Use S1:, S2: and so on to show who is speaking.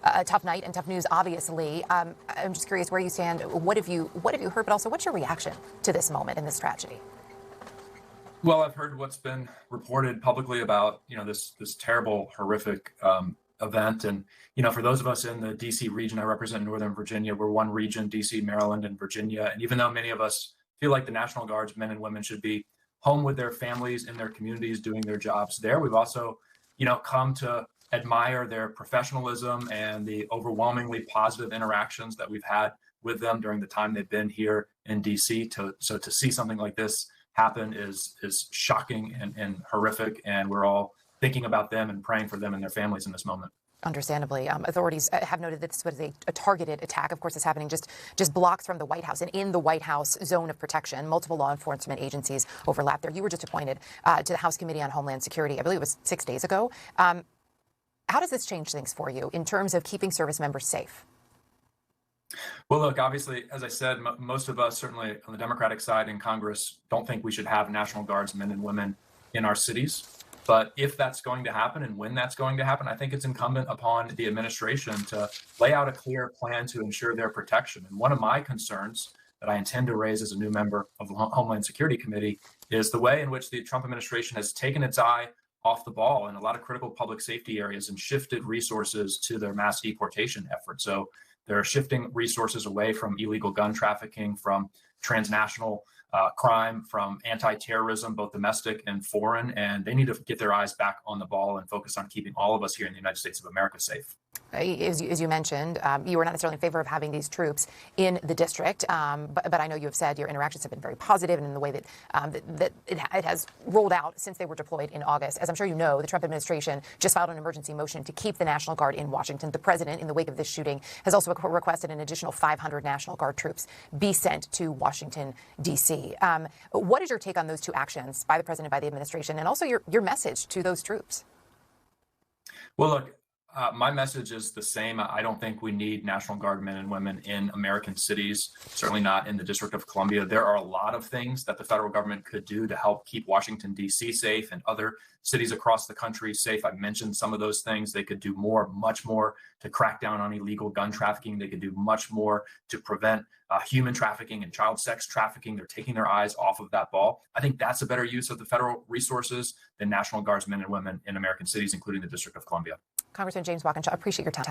S1: a tough night and tough news, obviously. I'm just curious where you stand. What have you heard? But also, what's your reaction to this moment and this tragedy?
S2: Well, I've heard what's been reported publicly about, this terrible, horrific event. And, for those of us in the D.C. region, I represent Northern Virginia. We're one region, D.C., Maryland, and Virginia. And even though many of us feel like the National Guard's men and women should be home with their families in their communities doing their jobs there, we've also, come to admire their professionalism and the overwhelmingly positive interactions that we've had with them during the time they've been here in D.C. So to see something like this happen is shocking and horrific, and we're all thinking about them and praying for them and their families in this moment.
S1: Understandably, authorities have noted that this was a targeted attack. Of course, it's happening just blocks from the White House and in the White House zone of protection. Multiple law enforcement agencies overlap there. You were just appointed to the House Committee on Homeland Security. I believe it was 6 days ago. How does this change things for you in terms of keeping service members safe?
S2: Well, look, obviously, as I said, most of us, certainly on the Democratic side in Congress, don't think we should have National Guards men and women in our cities. But if that's going to happen and when that's going to happen, I think it's incumbent upon the administration to lay out a clear plan to ensure their protection. And one of my concerns that I intend to raise as a new member of the Homeland Security Committee is the way in which the Trump administration has taken its eye off the ball in a lot of critical public safety areas and shifted resources to their mass deportation effort. So they're shifting resources away from illegal gun trafficking, from transnational crime, from anti-terrorism, both domestic and foreign, and they need to get their eyes back on the ball and focus on keeping all of us here in the United States of America safe.
S1: As you mentioned, you were not necessarily in favor of having these troops in the district, but I know you have said your interactions have been very positive and in the way that it has rolled out since they were deployed in August. As I'm sure you know, the Trump administration just filed an emergency motion to keep the National Guard in Washington. The president, in the wake of this shooting, has also requested an additional 500 National Guard troops be sent to Washington, D.C. What is your take on those two actions by the president, by the administration, and also your message to those troops?
S2: Well, look, my message is the same. I don't think we need National Guard men and women in American cities, certainly not in the District of Columbia. There are a lot of things that the federal government could do to help keep Washington, D.C. safe and other cities across the country safe. I mentioned some of those things. They could do more, much more to crack down on illegal gun trafficking. They could do much more to prevent human trafficking and child sex trafficking. They're taking their eyes off of that ball. I think that's a better use of the federal resources than National Guardsmen and women in American cities, including the District of Columbia.
S1: Congressman James Walkinshaw, I appreciate your time.